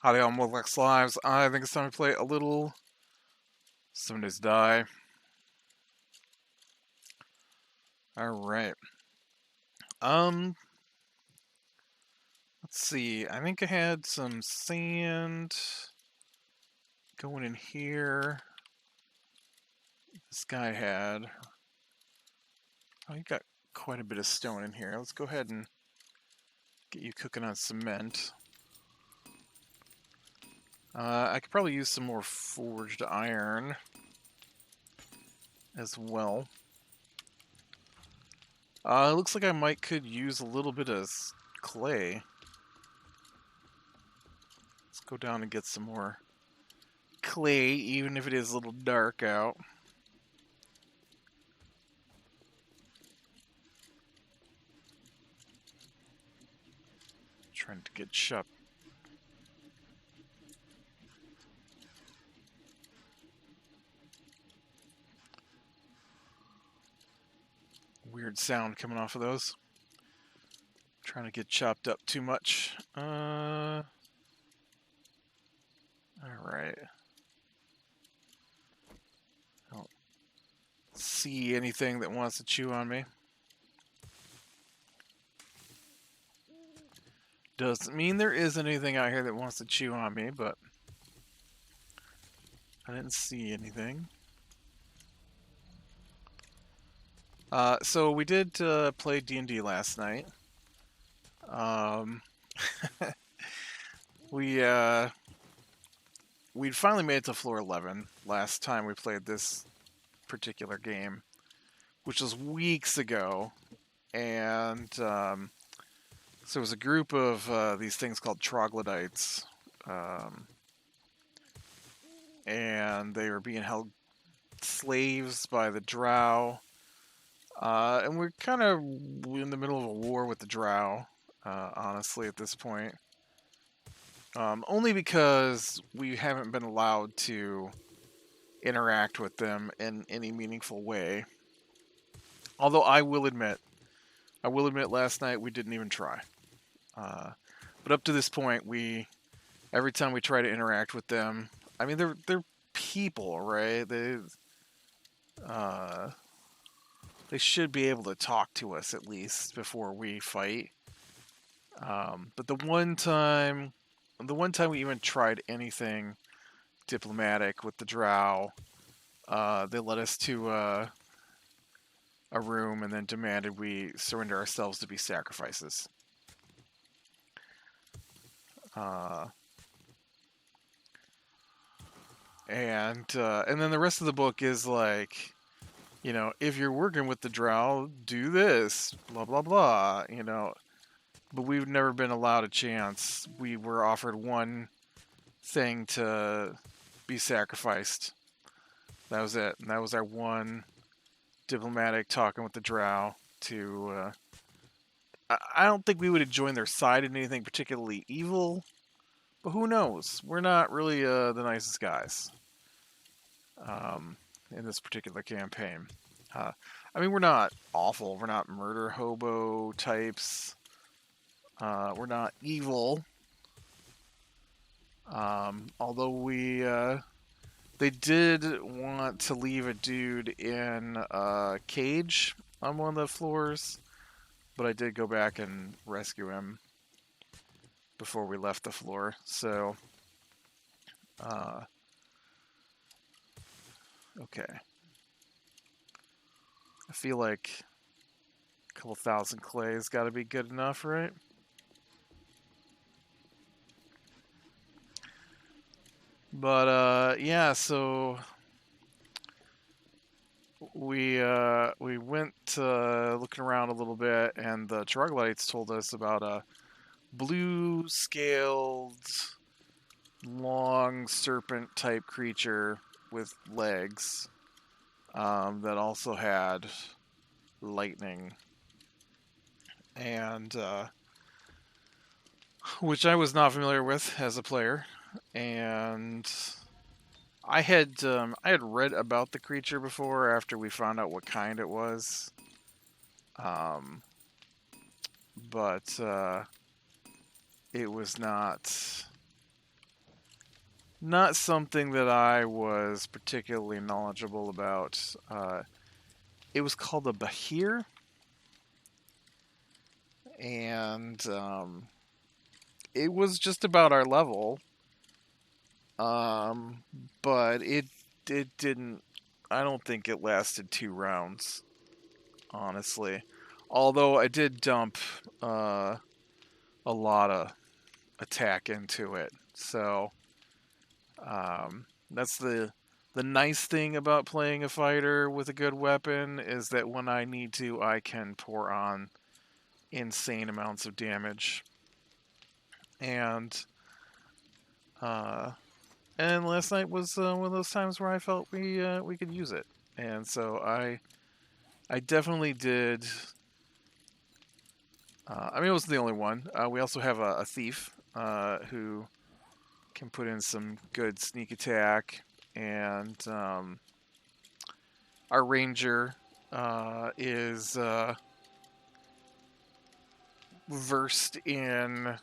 Howdy all Molex Lives. I think it's time to play a little Somebody's Die. Alright. Um, let's see. I think I had some sand going in here. This guy had... Oh, he got quite a bit of stone in here. Let's go ahead and get you cooking on cement. I could probably use some more forged iron as well. It looks like I could use a little bit of clay. Let's go down and get some more clay, even if it is a little dark out. Trying to get shut. Weird sound coming off of those. Trying to get chopped up too much. Alright. I don't see anything that wants to chew on me. Doesn't mean there isn't anything out here that wants to chew on me, but I didn't see anything. So we did play D&D last night. We'd finally made it to floor 11 last time we played this particular game, which was weeks ago. And so it was a group of these things called troglodytes. And they were being held slaves by the drow. And we're kind of in the middle of a war with the drow, honestly, at this point. Only because we haven't been allowed to interact with them in any meaningful way. Although I will admit last night we didn't even try. But up to this point, every time we try to interact with them, I mean, they're people, right? They should be able to talk to us at least before we fight. But the one time we even tried anything diplomatic with the drow, they led us to a room and then demanded we surrender ourselves to be sacrifices. And then the rest of the book is like, you know, if you're working with the drow, do this, blah blah blah, you know. But we've never been allowed a chance. We were offered one thing to be sacrificed. That was it. And that was our one diplomatic talking with the drow to... I don't think we would have joined their side in anything particularly evil, but who knows? We're not really the nicest guys in this particular campaign. I mean, we're not awful. We're not murder hobo types. We're not evil. Although they did want to leave a dude in a cage on one of the floors, but I did go back and rescue him before we left the floor. So, okay. I feel like a couple thousand clay's got to be good enough, right? But yeah, so we went looking around a little bit, and the troglodytes told us about a blue-scaled, long serpent-type creature with legs that also had lightning, and which I was not familiar with as a player. And I had read about the creature before after we found out what kind it was, but it was not not something that I was particularly knowledgeable about. It was called a Bahir, and it was just about our level. Um, but it didn't. I don't think it lasted 2 rounds, honestly. Although I did dump uh, a lot of attack into it, so that's the nice thing about playing a fighter with a good weapon is that when I need to, I can pour on insane amounts of damage. And uh, and last night was one of those times where I felt we could use it, and so I definitely did. I mean, it wasn't the only one. We also have a thief who can put in some good sneak attack, and our ranger is versed in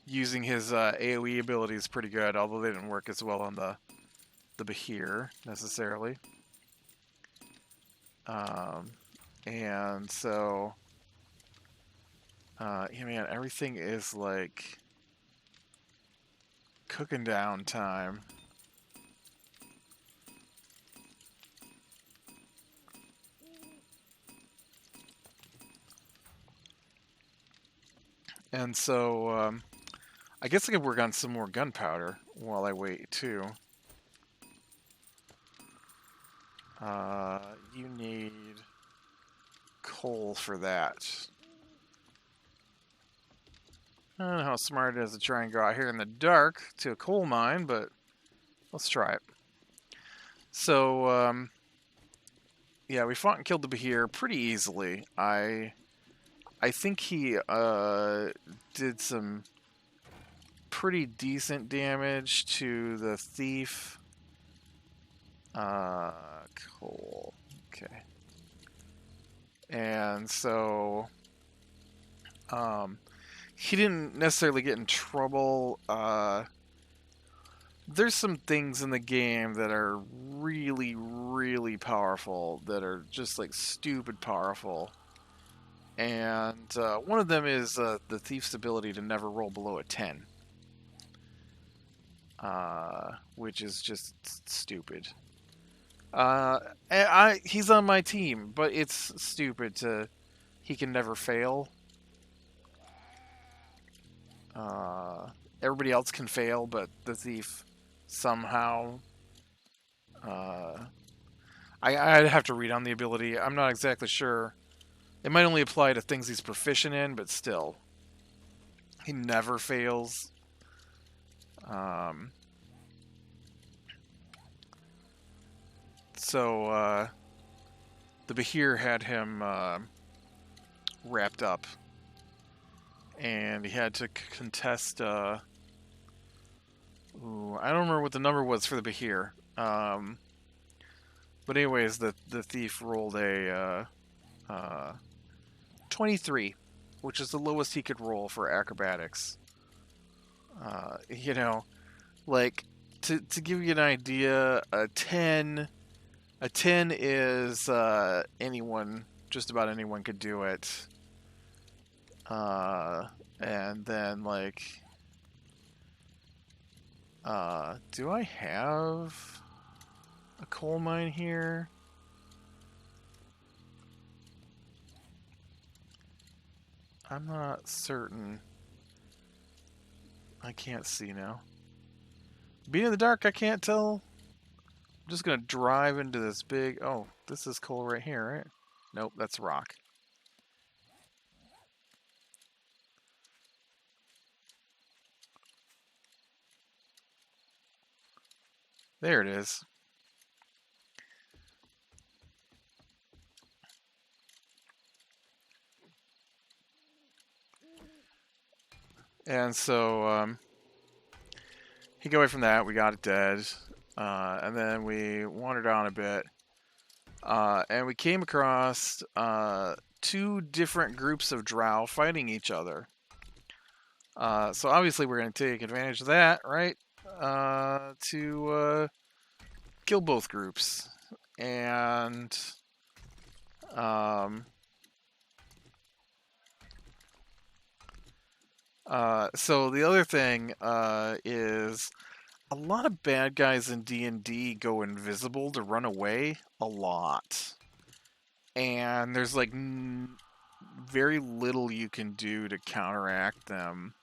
using his AOE abilities pretty good, although they didn't work as well on the Bahir necessarily. Um, and so, yeah, man, everything is like cooking down time. And so, I guess I could work on some more gunpowder while I wait too. You need coal for that. I don't know how smart it is to try and go out here in the dark to a coal mine, but let's try it. So, yeah, we fought and killed the Bahir pretty easily. I think he did some pretty decent damage to the thief. Cool. Okay. And so, he didn't necessarily get in trouble. There's some things in the game that are really, really powerful, that are just like stupid powerful. And one of them is the thief's ability to never roll below a 10, which is just stupid. He's on my team, but it's stupid to. He can never fail. Everybody else can fail, but the thief somehow. I'd have to read on the ability. I'm not exactly sure. It might only apply to things he's proficient in, but still. He never fails. So, the Bahir had him wrapped up. And he had to contest. I don't remember what the number was for the Bahir. But anyways, the thief rolled a 23, which is the lowest he could roll for acrobatics. You know, like to give you an idea, a 10 is anyone, just about anyone could do it. And then like, do I have a coal mine here? I'm not certain. I can't see now. Being in the dark, I can't tell. I'm just gonna drive into this big. Oh, this is coal right here, right? Nope, that's rock. There it is. And so he got away from that. We got it dead. And then we wandered on a bit. And we came across 2 different groups of drow fighting each other. So obviously we're going to take advantage of that, right? to kill both groups. And um, so the other thing is a lot of bad guys in D&D go invisible to run away a lot. And there's like very little you can do to counteract them.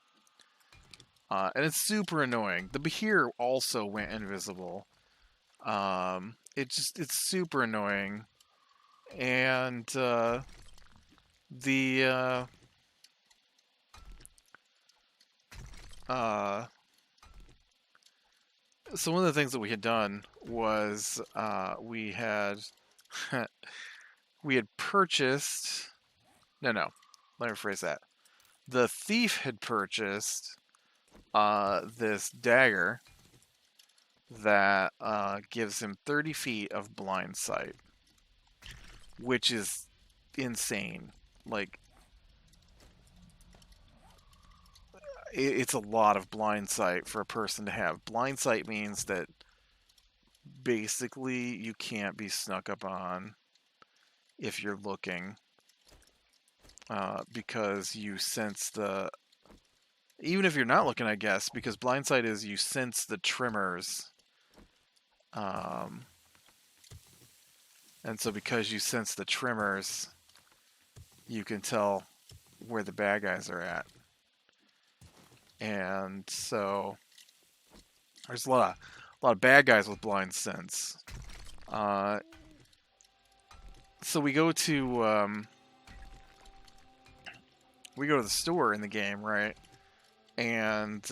And it's super annoying. The Behir also went invisible. It's super annoying. And the so one of the things that we had done was we had we had purchased no, let me rephrase that. The thief had purchased this dagger that gives him 30 feet of blind sight, which is insane. Like, it's a lot of blind sight for a person to have. Blind sight means that basically you can't be snuck up on if you're looking, because you sense the. Even if you're not looking, I guess, because blind sight is you sense the tremors. And so because you sense the tremors, you can tell where the bad guys are at. And so there's a lot of bad guys with blind sense. So we go to the store in the game, right? And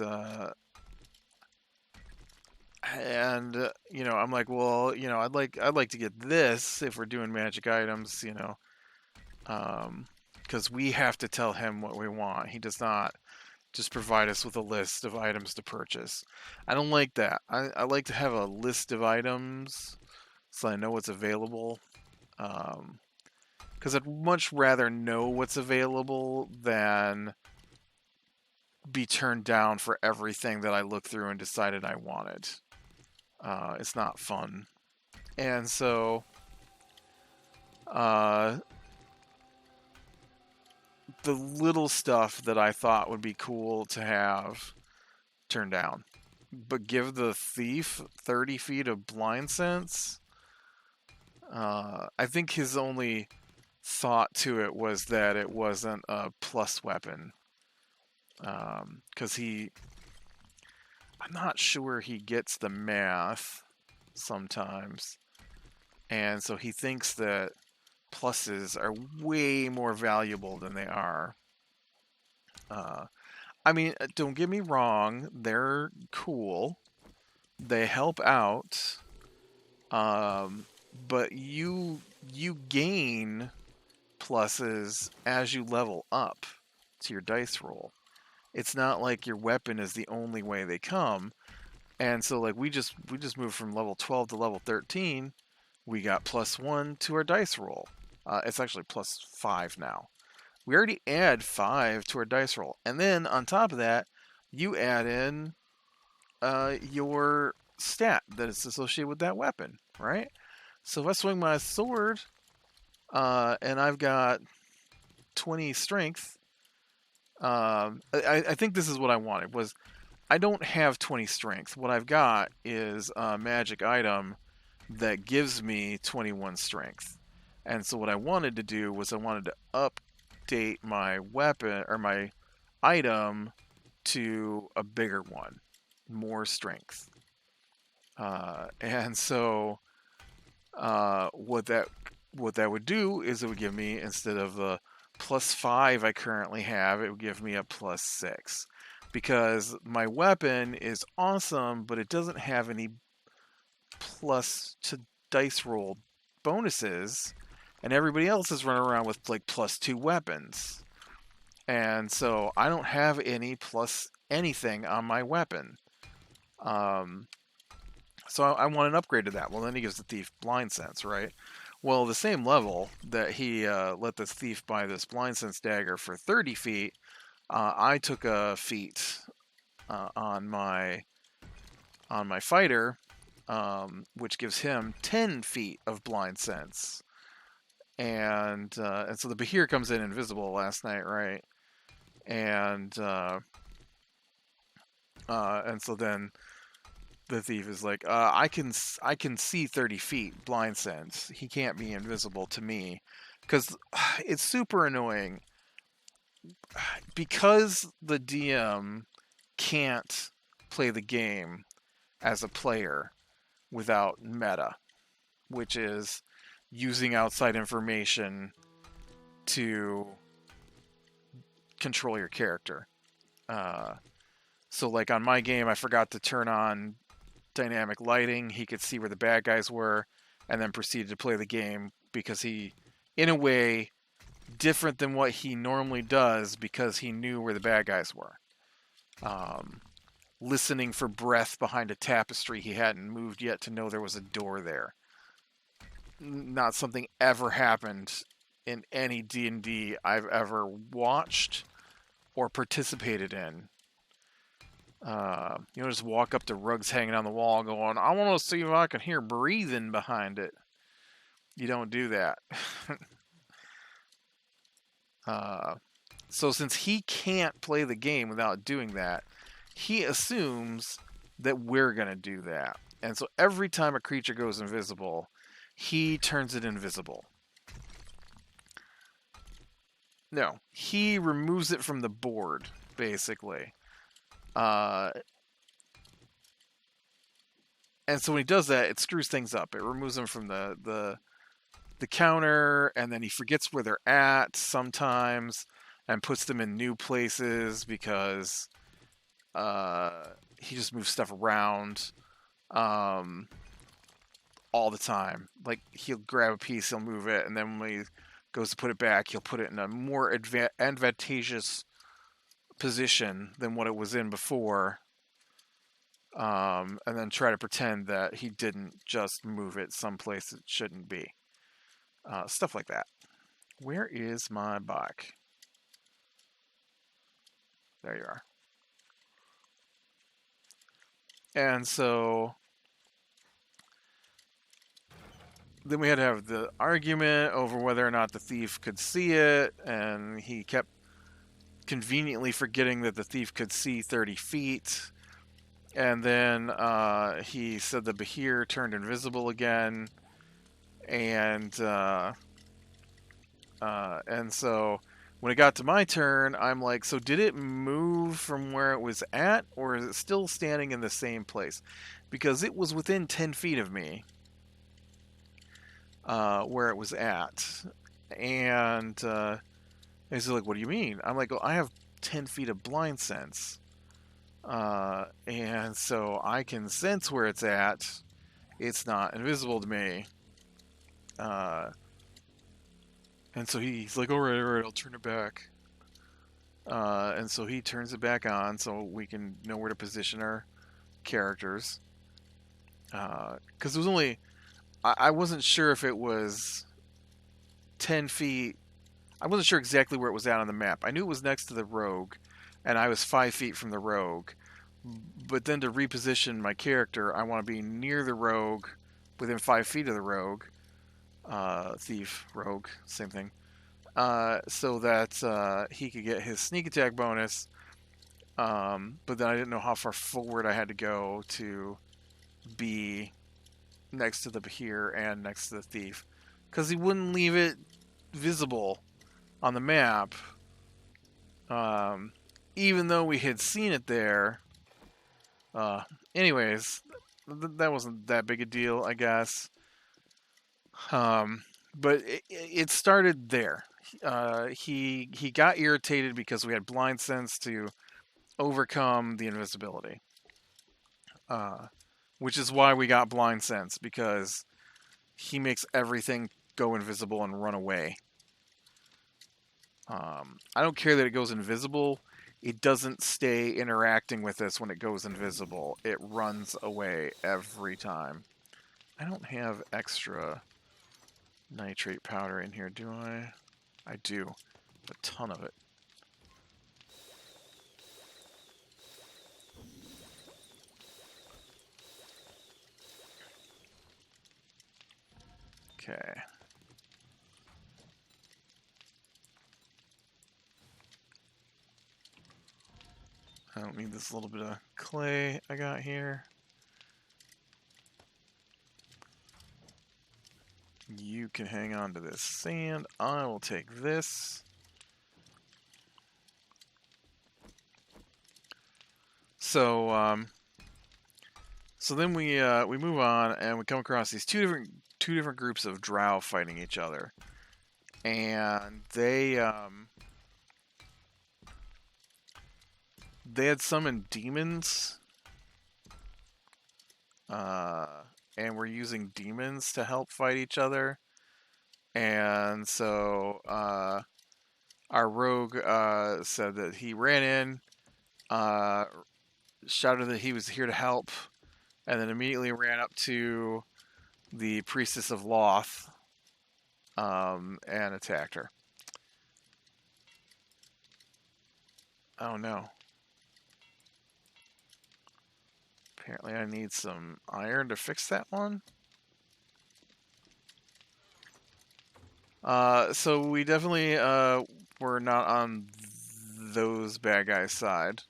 you know, I'm like, well, you know, I'd like to get this if we're doing magic items, you know, because we have to tell him what we want. He does not just provide us with a list of items to purchase. I don't like that. I like to have a list of items so I know what's available. Because I'd much rather know what's available than be turned down for everything that I looked through and decided I wanted. It's not fun. And so the little stuff that I thought would be cool to have turned down. But give the thief 30 feet of blind sense. I think his only thought to it was that it wasn't a plus weapon. Because I'm not sure he gets the math sometimes. And so he thinks that pluses are way more valuable than they are. I mean, don't get me wrong, they're cool. They help out. But you gain pluses as you level up to your dice roll. It's not like your weapon is the only way they come. And so like we just moved from level 12 to level 13. We got +1 to our dice roll. It's actually +5 now. We already add 5 to our dice roll. And then on top of that, you add in your stat that is associated with that weapon, right? So if I swing my sword and I've got 20 strength, I think this is what I wanted. Was I don't have 20 strength. What I've got is a magic item that gives me 21 strength. And so what I wanted to do was I wanted to update my weapon or my item to a bigger one, more strength. And so what that would do is it would give me, instead of the +5 I currently have, it would give me a +6. Because my weapon is awesome, but it doesn't have any plus to dice roll bonuses, and everybody else is running around with like +2 weapons. And so I don't have any plus anything on my weapon. So I want an upgrade to that. Well, then he gives the thief blind sense, right? Well, the same level that he let the thief buy this blind sense dagger for 30 feet, I took a feat on my on my fighter, which gives him 10 feet of blind sense. And so the Bahir comes in invisible last night, right? And so then the thief is like, I can see 30 feet blind sense. He can't be invisible to me, because it's super annoying. Because the DM can't play the game as a player without meta, which is using outside information to control your character. So, like on my game, I forgot to turn on dynamic lighting. He could see where the bad guys were, and then proceeded to play the game because he, in a way, different than what he normally does because he knew where the bad guys were. Listening for breath behind a tapestry he hadn't moved yet to know there was a door there. Not something ever happened in any D&D I've ever watched or participated in. Just walk up to rugs hanging on the wall going, I want to see if I can hear breathing behind it. You don't do that. So since he can't play the game without doing that, he assumes that we're going to do that. And so every time a creature goes invisible, he turns it invisible. No, he removes it from the board, basically. And so when he does that, it screws things up. It removes them from the counter, and then he forgets where they're at sometimes and puts them in new places because he just moves stuff around all the time. Like, he'll grab a piece, he'll move it, and then when he goes to put it back, he'll put it in a more advantageous position than what it was in before, and then try to pretend that he didn't just move it someplace it shouldn't be. Stuff like that. Where is my bike? There you are. And so then we had to have the argument over whether or not the thief could see it, and he kept conveniently forgetting that the thief could see 30 feet. And then he said the Bahir turned invisible again. And so when it got to my turn, I'm like, so did it move from where it was at, or is it still standing in the same place? Because it was within 10 feet of me where it was at. And he's like, what do you mean? I'm like, well, I have 10 feet of blind sense. And so I can sense where it's at. It's not invisible to me. And so he's like, all right, I'll turn it back. And so he turns it back on so we can know where to position our characters. Because it was only... I wasn't sure if it was 10 feet. I wasn't sure exactly where it was at on the map. I knew it was next to the rogue, and I was 5 feet from the rogue. But then to reposition my character, I want to be near the rogue, within 5 feet of the rogue. Thief, rogue, same thing. So that he could get his sneak attack bonus. But then I didn't know how far forward I had to go to be next to the Bahir and next to the thief. Because he wouldn't leave it visible on the map. Even though we had seen it there. Anyways, that wasn't that big a deal, I guess. But it started there. He got irritated because we had blind sense to overcome the invisibility. Which is why we got blind sense, because he makes everything go invisible and run away. I don't care that it goes invisible. It doesn't stay interacting with us when it goes invisible. It runs away every time. I don't have extra nitrate powder in here, do I? I do. A ton of it. Okay. I don't need this little bit of clay I got here. You can hang on to this sand. I will take this. So, so then we move on and we come across these two different groups of drow fighting each other, and they had summoned demons, uh, and were using demons to help fight each other. And so our rogue said that he ran in, uh, shouted that he was here to help, and then immediately ran up to the priestess of Loth and attacked her. Oh no. Apparently I need some iron to fix that one. So we definitely were not on those bad guys' side.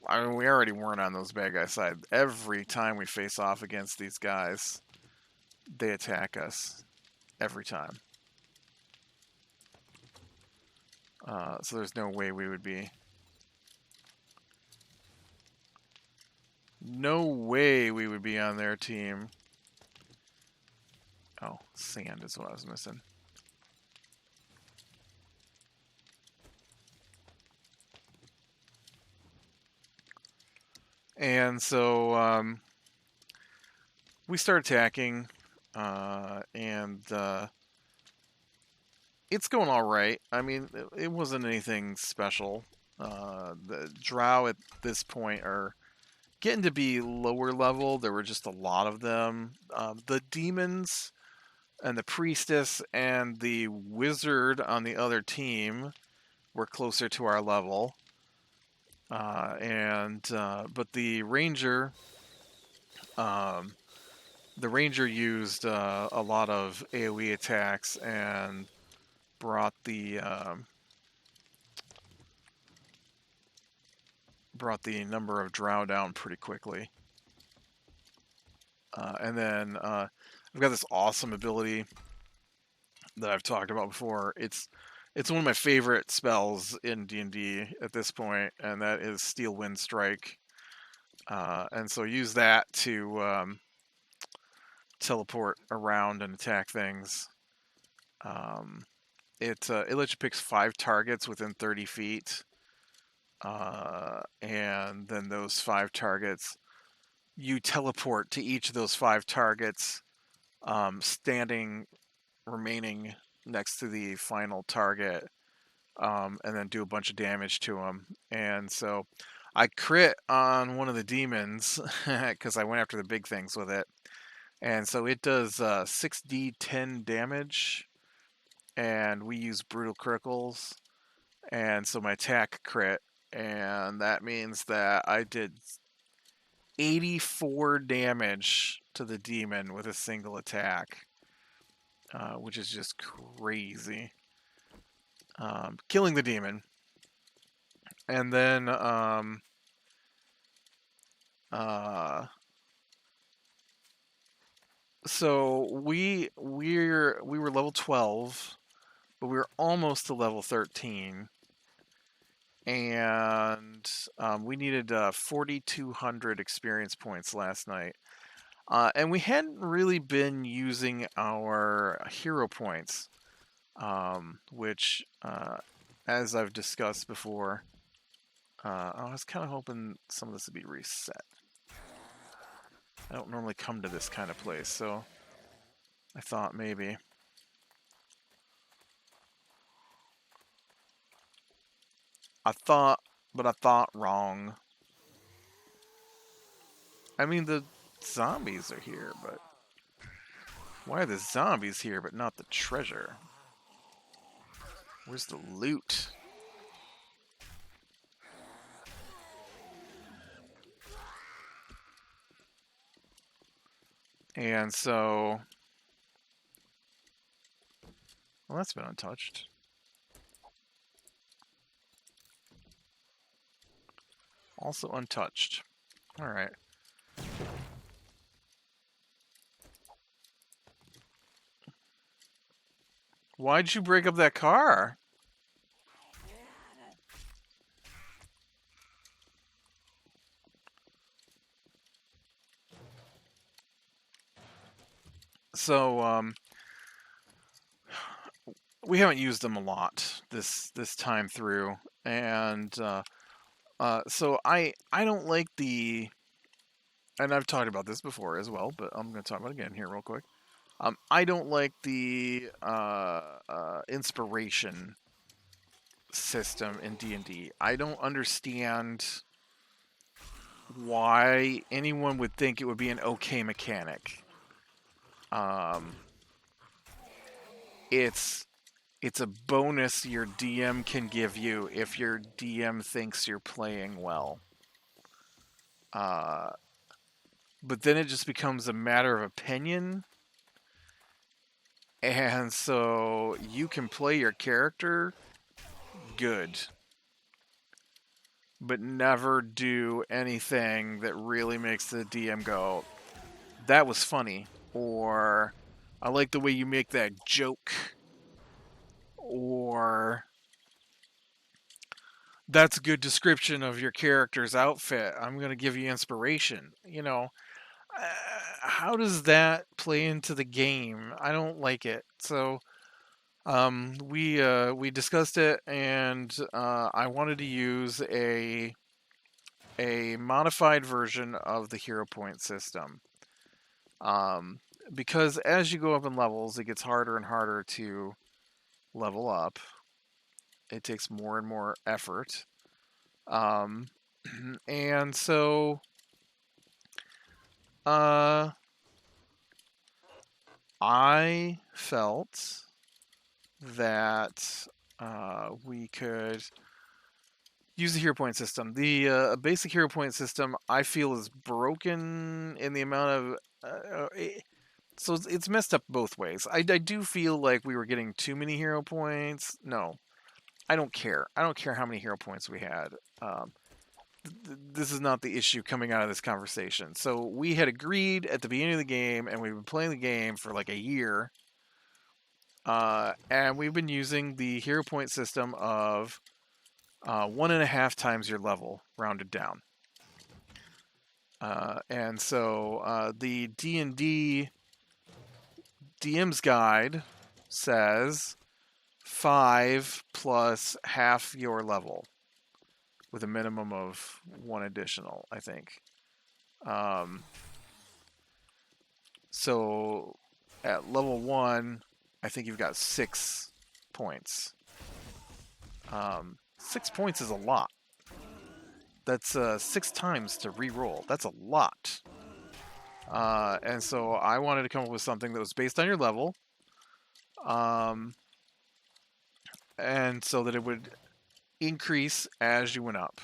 I mean, we already weren't on those bad guys' side. Every time we face off against these guys, they attack us. Every time. So there's no way we would be... No way we would be on their team. Oh, sand is what I was missing. And so we start attacking, and it's going all right. I mean, it wasn't anything special. The drow at this point are getting to be lower level. There were just a lot of them. The demons and the priestess and the wizard on the other team were closer to our level. But the ranger used a lot of AoE attacks and brought the number of drow down pretty quickly. And then I've got this awesome ability that I've talked about before. It's one of my favorite spells in D&D at this point, and that is Steel Wind Strike. And so use that to teleport around and attack things. It lets you pick 5 targets within 30 feet, and then those 5 targets, you teleport to each of those 5 targets, remaining next to the final target, and then do a bunch of damage to them. And so I crit on one of the demons because I went after the big things with it. And so it does 6d10 damage, and we use brutal criticals. And so my attack crit, and that means that I did 84 damage to the demon with a single attack, which is just crazy. Killing the demon. And then so we were level 12, but we were almost to level 13, and we needed 4,200 experience points last night, and we hadn't really been using our hero points, which, as I've discussed before, I was kind of hoping some of this would be reset. I don't normally come to this kind of place, so I thought maybe. I thought wrong. I mean, the zombies are here, but why are the zombies here but not the treasure? Where's the loot? And so Well, that's been untouched. Also untouched. All right. Why'd you break up that car? So, we haven't used them a lot this time through, and so I don't like the, and I've talked about this before as well, but I'm going to talk about it again here real quick. I don't like the inspiration system in D&D. I don't understand why anyone would think it would be an okay mechanic. Um, it's a bonus your DM can give you if your DM thinks you're playing well. Uh, but then it just becomes a matter of opinion. And so you can play your character good, but never do anything that really makes the DM go, that was funny, or I like the way you make that joke, or that's a good description of your character's outfit. I'm going to give you inspiration. How does that play into the game? I don't like it. So we discussed it, and I wanted to use a modified version of the hero point system. Um, because as you go up in levels, it gets harder and harder to level up. It takes more and more effort. Um, and so uh, I felt that we could use the hero point system. The basic hero point system I feel is broken in the amount of. So it's messed up both ways. I do feel like we were getting too many hero points. No, I don't care. I don't care how many hero points we had. Um, this is not the issue coming out of this conversation. So we had agreed at the beginning of the game, and we've been playing the game for like a year. And we've been using the hero point system of 1.5 times your level, rounded down. And so the D&D DM's guide says 5 plus half your level, with a minimum of 1 additional, I think. Um, so at level 1, I think you've got 6 points. 6 points is a lot. That's 6 times to re-roll. That's a lot. And so I wanted to come up with something that was based on your level, um, and so that it would increase as you went up.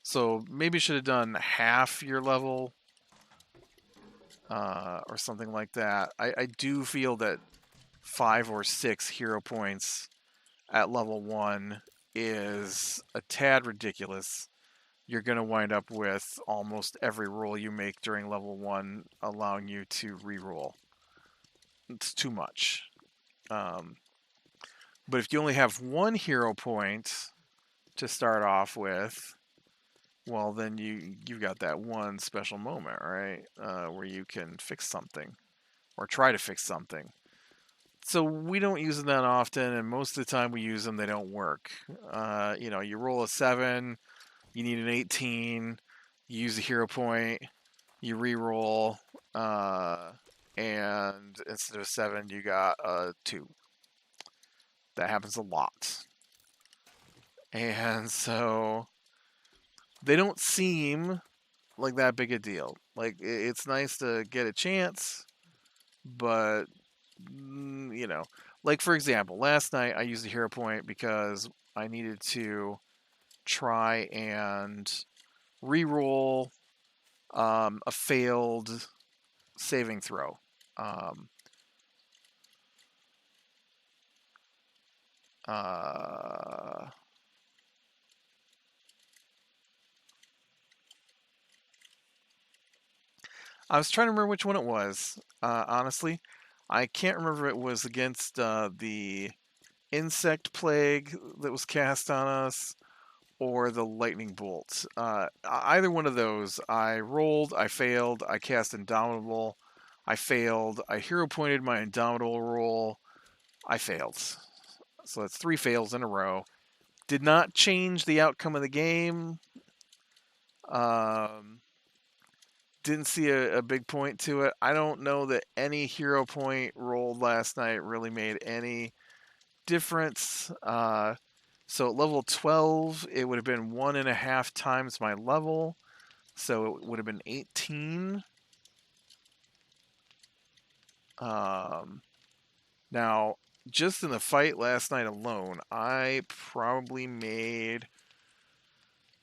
So maybe should have done half your level, or something like that. I do feel that 5 or 6 hero points at level 1 is a tad ridiculous. You're going to wind up with almost every roll you make during level 1 allowing you to re-roll. It's too much. But if you only have 1 hero point to start off with, well, then you've got that one special moment, right? Where you can fix something or try to fix something. So we don't use them that often, and most of the time we use them, they don't work. You roll a 7, you need an 18, you use a hero point, you re-roll, and instead of 7, you got a 2. That happens a lot. And so they don't seem like that big a deal. Like, it's nice to get a chance, but like for example, last night I used a hero point because I needed to try and re-roll a failed saving throw. Um, Uh, I was trying to remember which one it was. Honestly, I can't remember if it was against the insect plague that was cast on us or the lightning bolt. Either one of those, I rolled, I failed, I cast Indomitable, I failed, I hero pointed my Indomitable roll, I failed. So that's 3 fails in a row. Did not change the outcome of the game. Um, didn't see a big point to it. I don't know that any hero point rolled last night really made any difference. So at level 12, it would have been 1.5 times my level. So it would have been 18. Um, Now, just in the fight last night alone, I probably made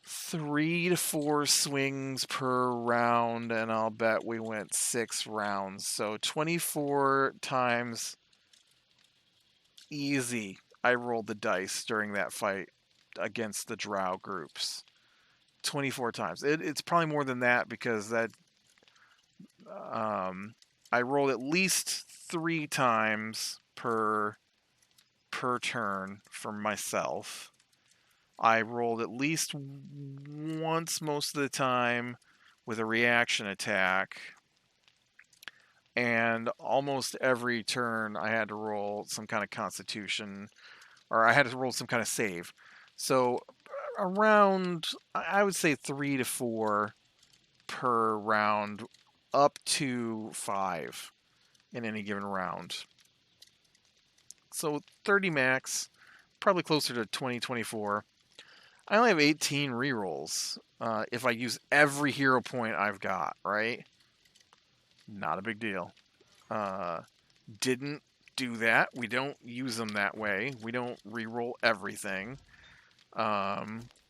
3 to 4 swings per round, and I'll bet we went 6 rounds. So 24 times easy. I rolled the dice during that fight against the drow groups. 24 times. It's probably more than that because um, I rolled at least 3 times per turn for myself. I rolled at least once most of the time with a reaction attack. And almost every turn I had to roll some kind of constitution, or I had to roll some kind of save. So around, I would say 3 to 4 per round, up to 5 in any given round. So 30 max, probably closer to 20, 24. I only have 18 rerolls. If I use every hero point I've got, right? Not a big deal. Didn't do that. We don't use them that way. We don't reroll everything.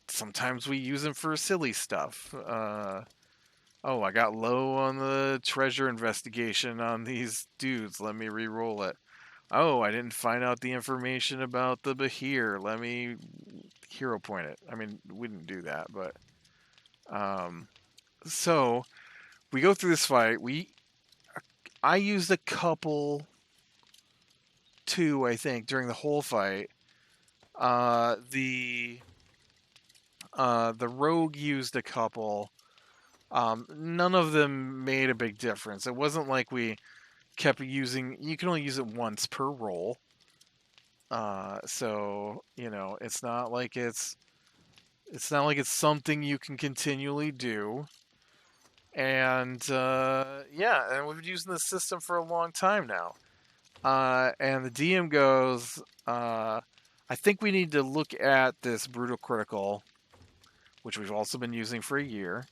Sometimes we use them for silly stuff. Oh, I got low on the treasure investigation on these dudes. Let me re-roll it. Oh, I didn't find out the information about the Bahir. Let me hero point it. I mean, we didn't do that, but so we go through this fight. I used a couple, 2, I think, during the whole fight. The rogue used a couple. None of them made a big difference. It wasn't like we kept using. You can only use it once per roll. So it's not like it's something you can continually do. And yeah, and we've been using this system for a long time now. And the DM goes, I think we need to look at this brutal critical, which we've also been using for a year,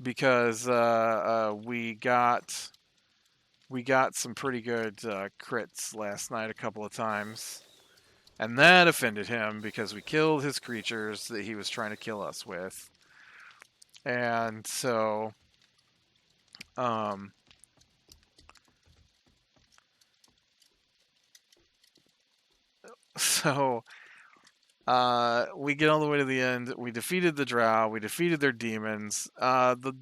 because we got some pretty good crits last night a couple of times, and that offended him because we killed his creatures that he was trying to kill us with, and so um, so we get all the way to the end. We defeated the drow. We defeated their demons. The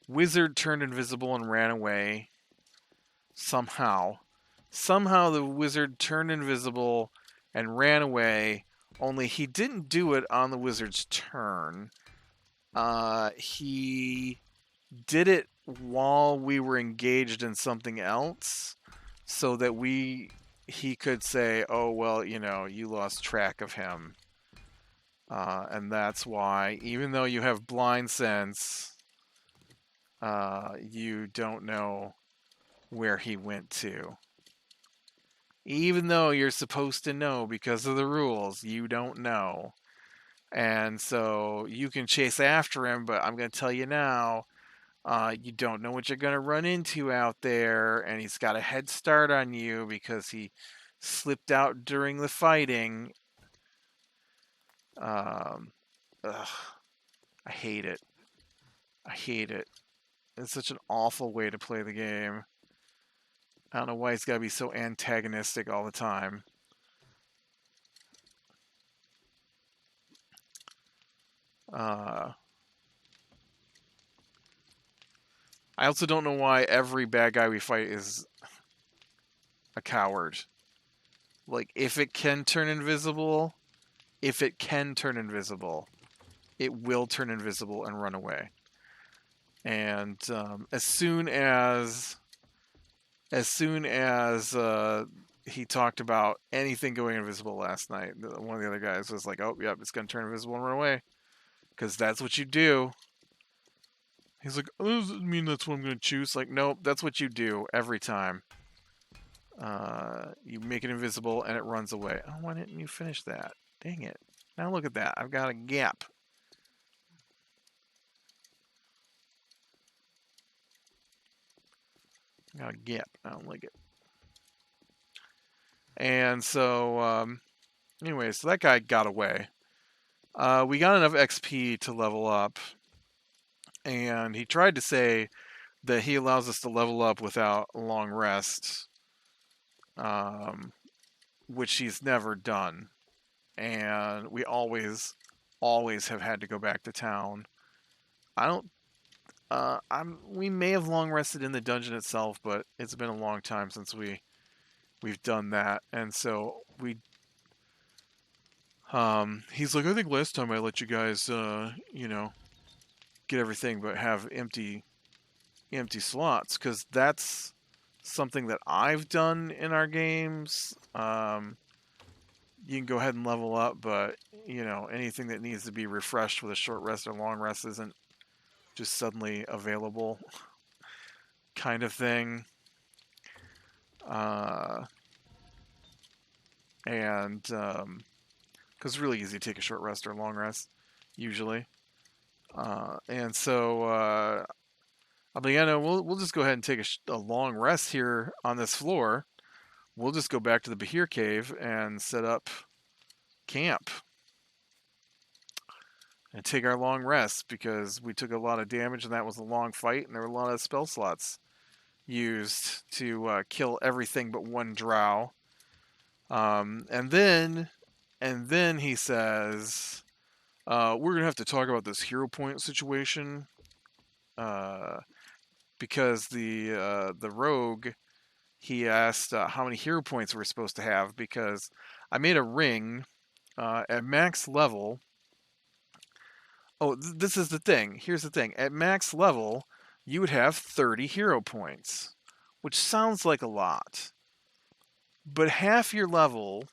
wizard turned invisible and ran away somehow. Somehow the wizard turned invisible and ran away, only he didn't do it on the wizard's turn. He did it while we were engaged in something else so that he could say, oh, well, you lost track of him. And that's why, even though you have blind sense, you don't know where he went to. Even though you're supposed to know because of the rules, you don't know. And so you can chase after him, but I'm going to tell you now, you don't know what you're going to run into out there, and he's got a head start on you because he slipped out during the fighting. Um, ugh, I hate it. I hate it. It's such an awful way to play the game. I don't know why he's got to be so antagonistic all the time. I also don't know why every bad guy we fight is a coward. Like, if it can turn invisible, it will turn invisible and run away. And as soon as he talked about anything going invisible last night, one of the other guys was like, "Oh, yep, it's gonna turn invisible and run away, because that's what you do." He's like, "Oh, does it mean that's what I'm gonna choose?" Like, nope, that's what you do every time. You make it invisible and it runs away. Oh, why didn't you finish that? Dang it! Now look at that. I've got a gap. I got a gap. I don't like it. And so, anyway, so that guy got away. We got enough XP to level up, and he tried to say that he allows us to level up without a long rest, um, which he's never done. And we always have had to go back to town. I don't. We may have long rested in the dungeon itself, but it's been a long time since we've done that, and so we. He's like, I think last time I let you guys, get everything, but have empty slots, because that's something that I've done in our games. You can go ahead and level up, but anything that needs to be refreshed with a short rest or long rest isn't just suddenly available, kind of thing. And because it's really easy to take a short rest or a long rest, usually. And so I'm like, yeah, no, we'll just go ahead and take a long rest here on this floor. We'll just go back to the Bahir Cave and set up camp and take our long rest, because we took a lot of damage and that was a long fight, and there were a lot of spell slots used to kill everything but one drow. And then he says, we're gonna have to talk about this hero point situation, because the rogue, he asked how many hero points we're supposed to have, because I made a ring at max level. Oh, this is the thing. Here's the thing. At max level, you would have 30 hero points, which sounds like a lot. But half your level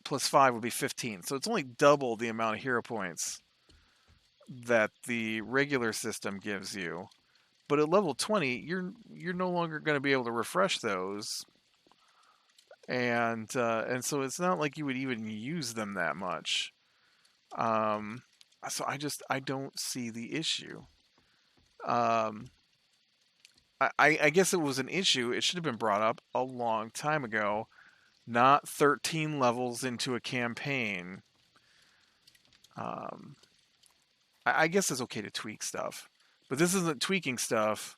plus 5 would be 15. So it's only double the amount of hero points that the regular system gives you. But at level 20, you're no longer going to be able to refresh those. And so it's not like you would even use them that much. So I don't see the issue. I guess it was an issue. It should have been brought up a long time ago, not 13 levels into a campaign. I guess it's okay to tweak stuff, but this isn't tweaking stuff.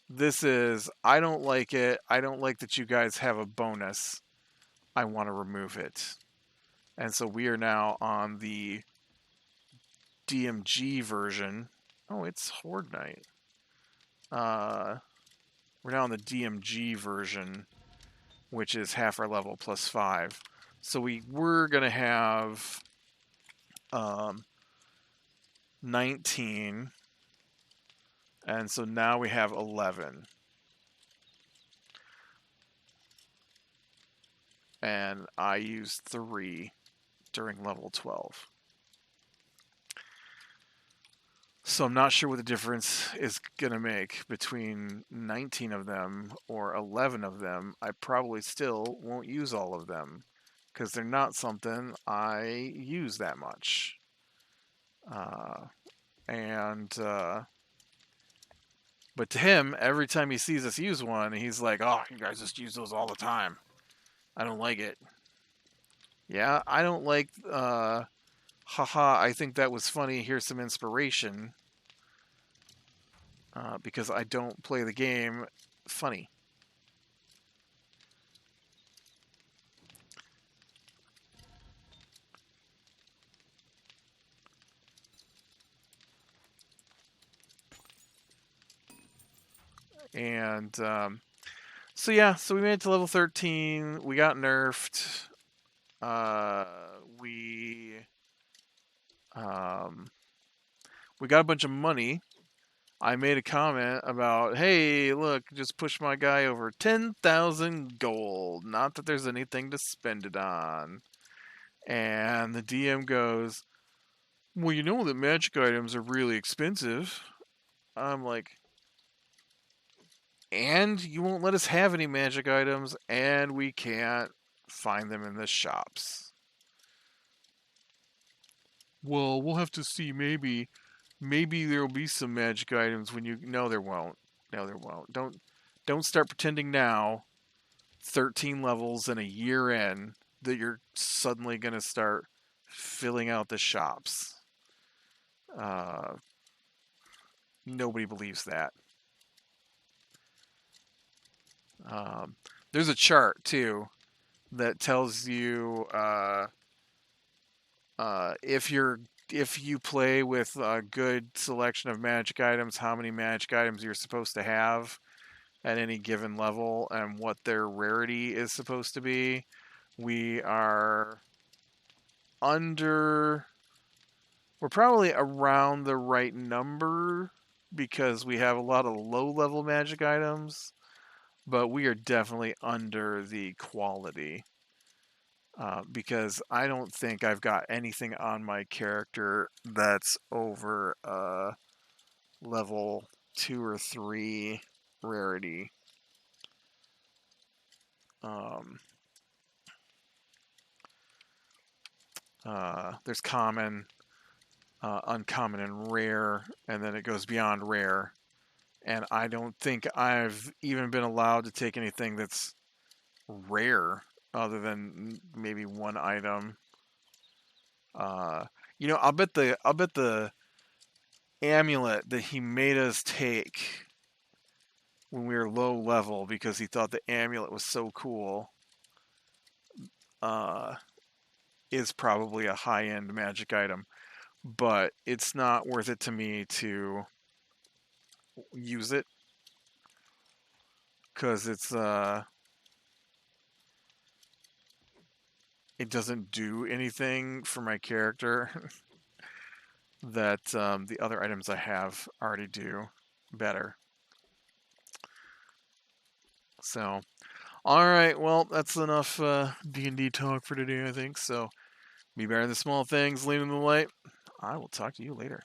This is, I don't like it. I don't like that you guys have a bonus. I want to remove it. And so we are now on the DMG version. Oh, it's Horde Night. We're now on the DMG version, which is half our level plus 5. So we were going to have 19. And so now we have 11. And I used 3 during level 12. So I'm not sure what the difference is going to make between 19 of them or 11 of them. I probably still won't use all of them, because they're not something I use that much. But to him, every time he sees us use one, he's like, oh, you guys just use those all the time. I don't like it. Yeah, I don't like, haha, I think that was funny, here's some inspiration. Because I don't play the game funny. And so yeah, so we made it to level 13. We got nerfed. Uh, we um, we got a bunch of money. I made a comment about, hey, look, just push my guy over 10,000 gold. Not that there's anything to spend it on. And the DM goes, well, you know that magic items are really expensive. I'm like, and you won't let us have any magic items, and we can't find them in the shops. Well, we'll have to see. Maybe there'll be some magic items when you. No, there won't. No, there won't. Don't start pretending now, 13 levels and a year in, that you're suddenly gonna start filling out the shops. Uh, Nobody believes that. Um, there's a chart too that tells you if you play with a good selection of magic items, how many magic items you're supposed to have at any given level, and what their rarity is supposed to be. We are under. We're probably around the right number because we have a lot of low level magic items, but we are definitely under the quality. Because I don't think I've got anything on my character that's over level 2 or 3 rarity. Um, there's common, uncommon, and rare, and then it goes beyond rare. And I don't think I've even been allowed to take anything that's rare, other than maybe one item. Uh, I'll bet the amulet that he made us take when we were low level because he thought the amulet was so cool, uh, is probably a high end magic item. But it's not worth it to me to use it because it doesn't do anything for my character that the other items I have already do better. So, all right, well, that's enough D&D talk for today, I think. So, be better in the small things, lean in the light. I will talk to you later.